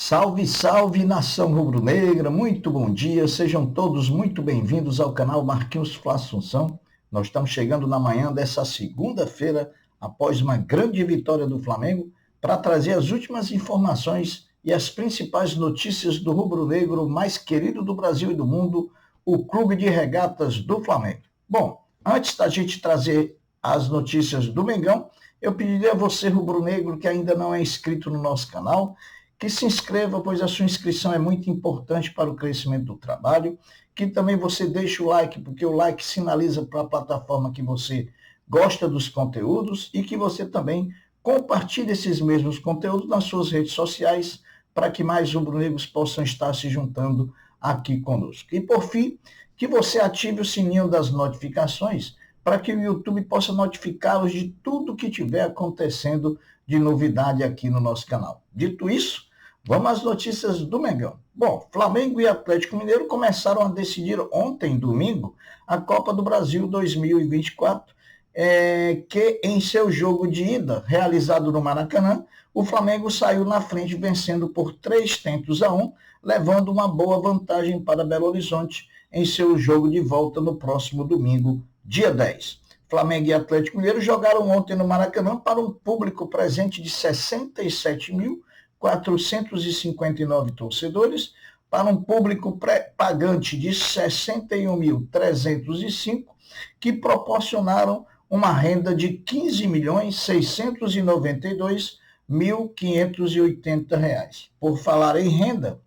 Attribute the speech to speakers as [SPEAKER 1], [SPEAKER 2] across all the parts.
[SPEAKER 1] Salve, salve, nação rubro-negra, muito bom dia, sejam todos muito bem-vindos ao canal Marquinhos Fla Assunção. Nós estamos chegando na manhã dessa segunda-feira, após uma grande vitória do Flamengo, para trazer as últimas informações e as principais notícias do rubro-negro mais querido do Brasil e do mundo, o Clube de Regatas do Flamengo. Bom, antes da gente trazer as notícias do Mengão, eu pediria a você, rubro-negro, que ainda não é inscrito no nosso canal, que se inscreva, pois a sua inscrição é muito importante para o crescimento do trabalho, que também você deixe o like, porque o like sinaliza para a plataforma que você gosta dos conteúdos e que você também compartilhe esses mesmos conteúdos nas suas redes sociais para que mais rubro-negros possam estar se juntando aqui conosco. E por fim, que você ative o sininho das notificações para que o YouTube possa notificá-los de tudo que estiver acontecendo de novidade aqui no nosso canal. Dito isso, vamos às notícias do Mengão. Bom, Flamengo e Atlético Mineiro começaram a decidir ontem, domingo, a Copa do Brasil 2024, que em seu jogo de ida, realizado no Maracanã, o Flamengo saiu na frente vencendo por 3-1, levando uma boa vantagem para Belo Horizonte em seu jogo de volta no próximo domingo, dia 10. Flamengo e Atlético Mineiro jogaram ontem no Maracanã para um público presente de 67.459 torcedores, para um público pagante de 61.305, que proporcionaram uma renda de R$ 15.692.580. Por falar em renda,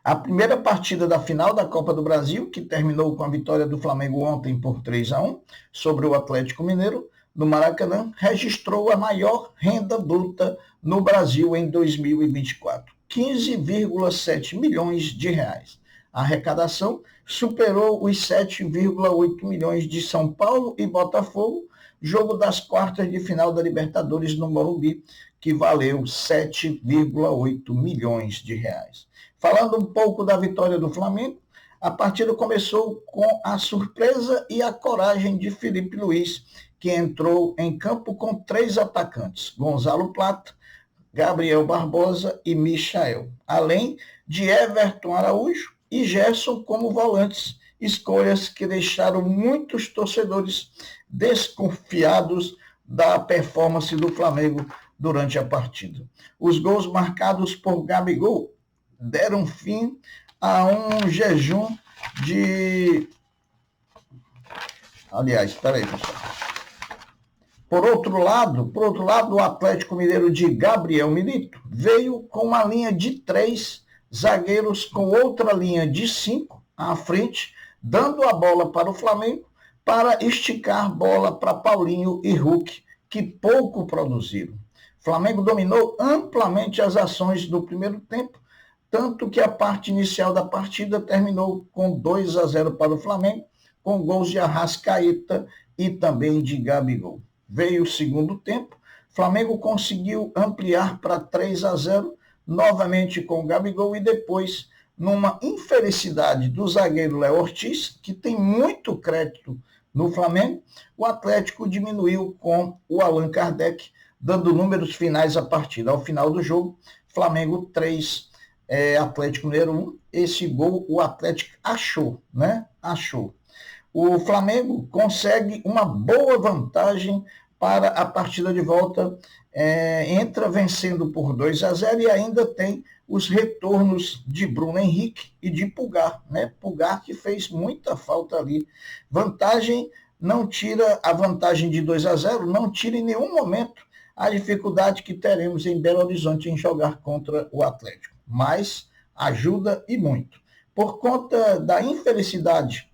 [SPEAKER 1] a primeira partida da final da Copa do Brasil, que terminou com a vitória do Flamengo ontem por 3-1 sobre o Atlético Mineiro, no Maracanã, registrou a maior renda bruta no Brasil em 2024, 15,7 milhões de reais. A arrecadação superou os 7,8 milhões de São Paulo e Botafogo, jogo das quartas de final da Libertadores no Morumbi, que valeu 7,8 milhões de reais. Falando um pouco da vitória do Flamengo, a partida começou com a surpresa e a coragem de Felipe Luiz, que entrou em campo com 3 atacantes, Gonzalo Plata, Gabriel Barbosa e Michael, além de Everton Araújo e Gerson como volantes, escolhas que deixaram muitos torcedores desconfiados da performance do Flamengo durante a partida. Os gols marcados por Gabigol deram fim a um jejum de... Aliás, espera aí, pessoal. Por outro lado, o Atlético Mineiro de Gabriel Milito veio com uma linha de 3 zagueiros com outra linha de 5 à frente, dando a bola para o Flamengo para esticar bola para Paulinho e Hulk, que pouco produziram. O Flamengo dominou amplamente as ações do primeiro tempo, tanto que a parte inicial da partida terminou com 2-0 para o Flamengo, com gols de Arrascaeta e também de Gabigol. Veio o segundo tempo, Flamengo conseguiu ampliar para 3-0, novamente com Gabigol, e depois, numa infelicidade do zagueiro Léo Ortiz, que tem muito crédito no Flamengo, o Atlético diminuiu com o Allan Kardec, dando números finais à partida. Ao final do jogo, Flamengo 3, Atlético Mineiro 1, esse gol o Atlético achou, né? Achou. O Flamengo consegue uma boa vantagem para a partida de volta, entra vencendo por 2-0 e ainda tem os retornos de Bruno Henrique e de Pulgar, né? Pulgar que fez muita falta ali. Vantagem não tira a vantagem de 2-0, não tira em nenhum momento a dificuldade que teremos em Belo Horizonte em jogar contra o Atlético, mas ajuda e muito. Por conta da infelicidade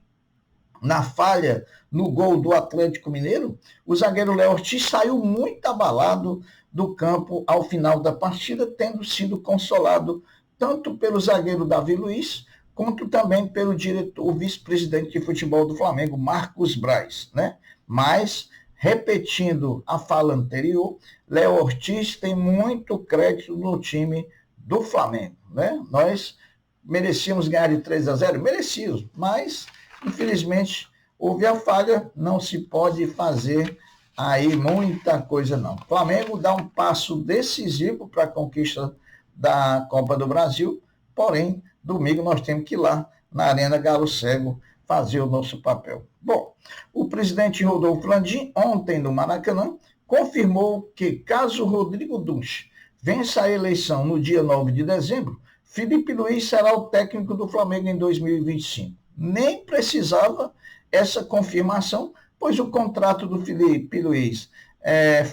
[SPEAKER 1] na falha no gol do Atlético Mineiro, o zagueiro Léo Ortiz saiu muito abalado do campo ao final da partida, tendo sido consolado tanto pelo zagueiro Davi Luiz, quanto também pelo diretor, vice-presidente de futebol do Flamengo, Marcos Braz, né? Mas, repetindo a fala anterior, Léo Ortiz tem muito crédito no time do Flamengo, né? Nós merecíamos ganhar de 3-0? Merecíamos, mas infelizmente houve a falha, não se pode fazer aí muita coisa não. O Flamengo dá um passo decisivo para a conquista da Copa do Brasil, porém, domingo nós temos que ir lá na Arena Galo Cego fazer o nosso papel. Bom, o presidente Rodolfo Landim, ontem no Maracanã, confirmou que caso Rodrigo Dunch vença a eleição no dia 9 de dezembro, Felipe Luiz será o técnico do Flamengo em 2025. Nem precisava essa confirmação, pois o contrato do Felipe Luiz,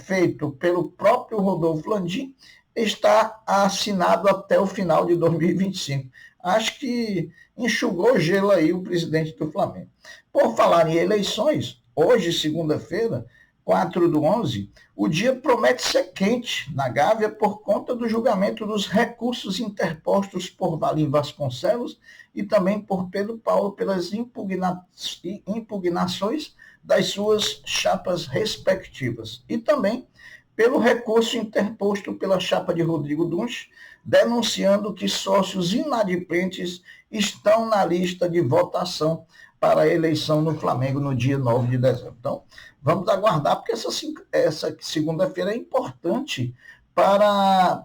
[SPEAKER 1] feito pelo próprio Rodolfo Landim, está assinado até o final de 2025. Acho que enxugou gelo aí o presidente do Flamengo. Por falar em eleições, hoje, segunda-feira, 4/11, o dia promete ser quente na Gávea por conta do julgamento dos recursos interpostos por Valim Vasconcelos e também por Pedro Paulo pelas impugnações das suas chapas respectivas. E também pelo recurso interposto pela chapa de Rodrigo Dunch, denunciando que sócios inadimplentes estão na lista de votação para a eleição no Flamengo no dia 9 de dezembro. Então, vamos aguardar, porque essa segunda-feira é importante para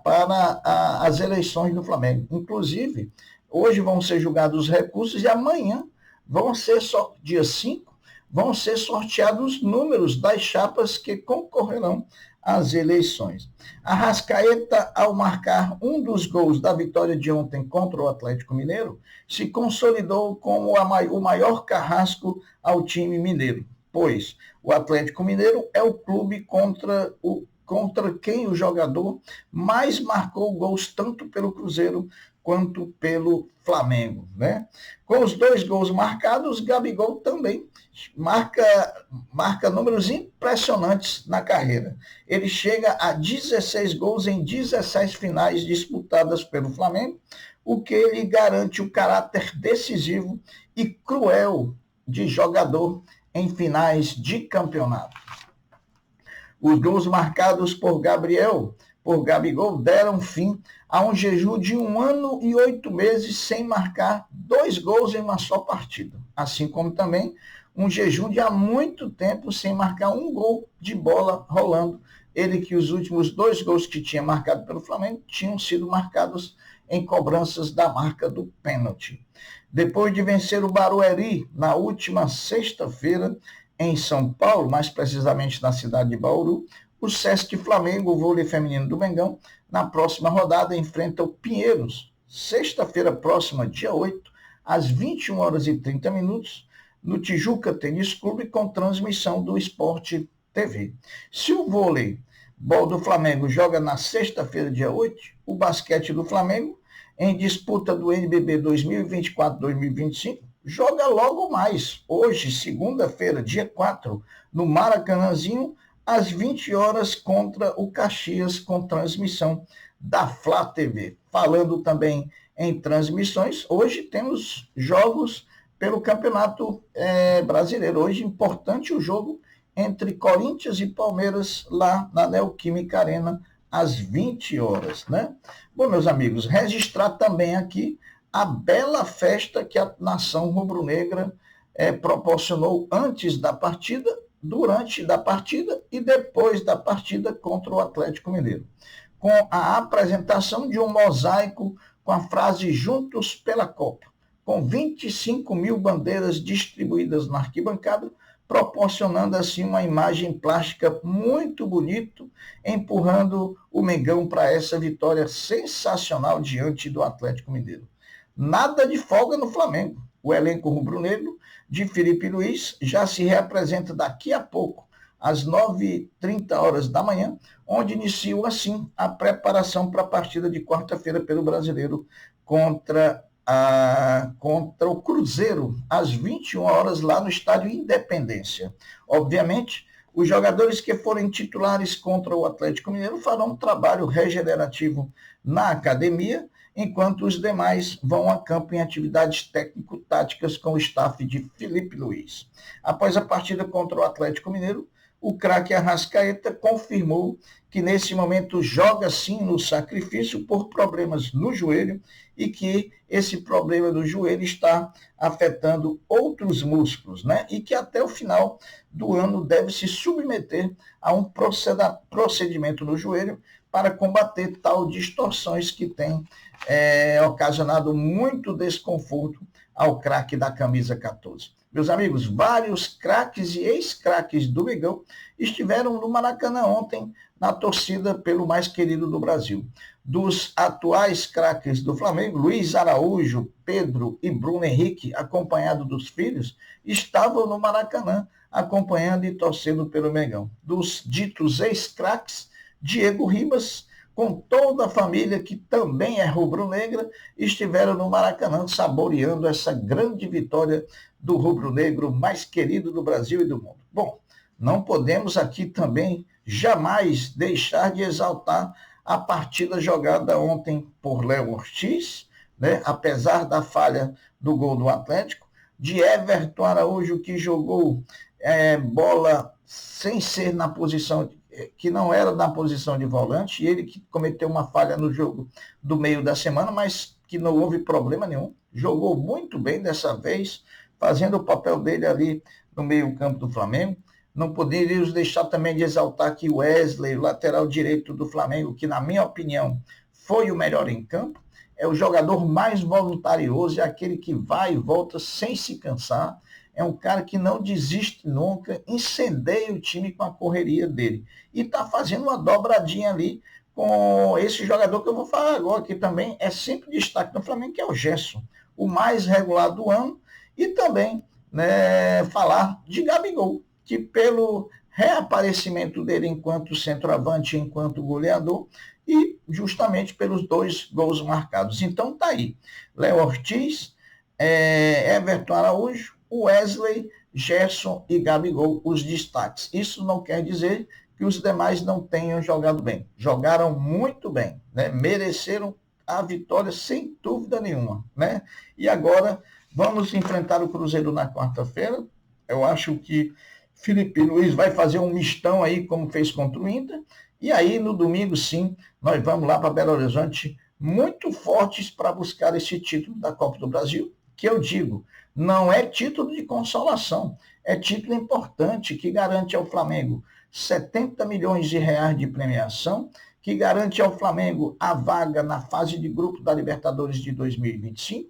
[SPEAKER 1] as eleições do Flamengo. Inclusive, hoje vão ser julgados os recursos e amanhã vão ser, dia 5, vão ser sorteados os números das chapas que concorrerão às eleições. Arrascaeta, ao marcar um dos gols da vitória de ontem contra o Atlético Mineiro, se consolidou como o maior carrasco ao time mineiro, pois o Atlético Mineiro é o clube contra quem o jogador mais marcou gols tanto pelo Cruzeiro quanto pelo Flamengo, né? Com os 2 gols marcados, Gabigol também marca números impressionantes na carreira. Ele chega a 16 gols em 17 finais disputadas pelo Flamengo, o que lhe garante o caráter decisivo e cruel de jogador em finais de campeonato. Os gols marcados por Gabigol deram fim a um jejum de 1 ano e 8 meses sem marcar 2 gols em uma só partida, assim como também um jejum de há muito tempo sem marcar um gol de bola rolando. Ele que os últimos 2 gols que tinha marcado pelo Flamengo tinham sido marcados em cobranças da marca do pênalti. Depois de vencer o Barueri na última sexta-feira em São Paulo, mais precisamente na cidade de Bauru, o Sesc Flamengo, o vôlei feminino do Mengão, na próxima rodada enfrenta o Pinheiros, sexta-feira próxima, dia 8, às 21h30, no Tijuca Tênis Clube, com transmissão do Sport TV. Se o vôlei do Flamengo joga na sexta-feira, dia 8, o basquete do Flamengo, em disputa do NBB 2024-2025, joga logo mais, hoje, segunda-feira, dia 4, no Maracanãzinho, às 20 horas contra o Caxias, com transmissão da Flá TV. Falando também em transmissões, hoje temos jogos pelo Campeonato Brasileiro. Hoje, importante o jogo entre Corinthians e Palmeiras, lá na Neoquímica Arena, às 20 horas, né? Bom, meus amigos, registrar também aqui a bela festa que a nação rubro-negra proporcionou antes da partida, durante da partida e depois da partida contra o Atlético Mineiro, com a apresentação de um mosaico com a frase "Juntos pela Copa", com 25 mil bandeiras distribuídas na arquibancada, proporcionando assim uma imagem plástica muito bonita, empurrando o Mengão para essa vitória sensacional diante do Atlético Mineiro. Nada de folga no Flamengo. O elenco rubro-negro de Felipe Luiz já se reapresenta daqui a pouco, às 9h30 da manhã, onde iniciou assim a preparação para a partida de quarta-feira pelo Brasileiro contra o Cruzeiro, às 21 horas, lá no Estádio Independência. Obviamente, os jogadores que forem titulares contra o Atlético Mineiro farão um trabalho regenerativo na academia, enquanto os demais vão a campo em atividades técnico-táticas com o staff de Felipe Luiz. Após a partida contra o Atlético Mineiro, o craque Arrascaeta confirmou que nesse momento joga sim no sacrifício por problemas no joelho e que esse problema do joelho está afetando outros músculos, né? E que até o final do ano deve se submeter a um procedimento no joelho para combater tal distorções que tem ocasionado muito desconforto ao craque da camisa 14. Meus amigos, vários craques e ex-craques do Mengão estiveram no Maracanã ontem na torcida pelo mais querido do Brasil. Dos atuais craques do Flamengo, Luiz Araújo, Pedro e Bruno Henrique, acompanhado dos filhos, estavam no Maracanã acompanhando e torcendo pelo Mengão. Dos ditos ex-craques, Diego Ribas, com toda a família que também é rubro-negra, estiveram no Maracanã saboreando essa grande vitória do rubro-negro mais querido do Brasil e do mundo. Bom, não podemos aqui também jamais deixar de exaltar a partida jogada ontem por Léo Ortiz, né? Apesar da falha do gol do Atlético, de Everton Araújo, que jogou bola sem ser na posição que não era na posição de volante, e ele que cometeu uma falha no jogo do meio da semana, mas que não houve problema nenhum, jogou muito bem dessa vez, fazendo o papel dele ali no meio-campo do Flamengo. Não poderíamos deixar também de exaltar que o Wesley, o lateral direito do Flamengo, que na minha opinião foi o melhor em campo, é o jogador mais voluntarioso, é aquele que vai e volta sem se cansar, é um cara que não desiste nunca, incendeia o time com a correria dele. E está fazendo uma dobradinha ali com esse jogador que eu vou falar agora, que também é sempre destaque no Flamengo, que é o Gerson, o mais regular do ano, e também falar de Gabigol, que pelo reaparecimento dele enquanto centroavante, enquanto goleador, e justamente pelos 2 gols marcados. Então tá aí, Léo Ortiz, Everton Araújo, Wesley, Gerson e Gabigol, os destaques. Isso não quer dizer que os demais não tenham jogado bem. Jogaram muito bem, né? Mereceram a vitória sem dúvida nenhuma, né? E agora vamos enfrentar o Cruzeiro na quarta-feira. Eu acho que Felipe Luiz vai fazer um mistão aí, como fez contra o Inter. E aí, no domingo, sim, nós vamos lá para Belo Horizonte muito fortes para buscar esse título da Copa do Brasil, que eu digo, não é título de consolação, é título importante que garante ao Flamengo 70 milhões de reais de premiação, que garante ao Flamengo a vaga na fase de grupo da Libertadores de 2025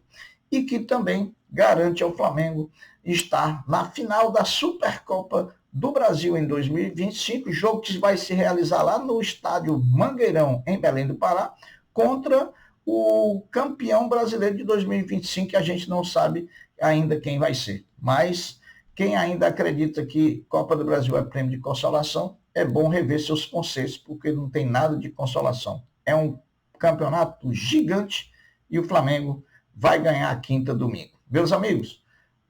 [SPEAKER 1] e que também garante ao Flamengo estar na final da Supercopa do Brasil em 2025, jogo que vai se realizar lá no estádio Mangueirão, em Belém do Pará, contra o campeão brasileiro de 2025, que a gente não sabe ainda quem vai ser. Mas quem ainda acredita que Copa do Brasil é prêmio de consolação, é bom rever seus conceitos, porque não tem nada de consolação. É um campeonato gigante e o Flamengo vai ganhar a quinta domingo. Meus amigos,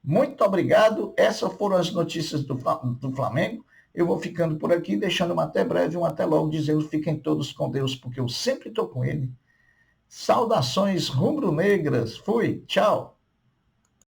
[SPEAKER 1] muito obrigado. Essas foram as notícias do Flamengo. Eu vou ficando por aqui, deixando um até breve, um até logo, dizendo fiquem todos com Deus, porque eu sempre estou com ele. Saudações rubro-negras. Fui, tchau.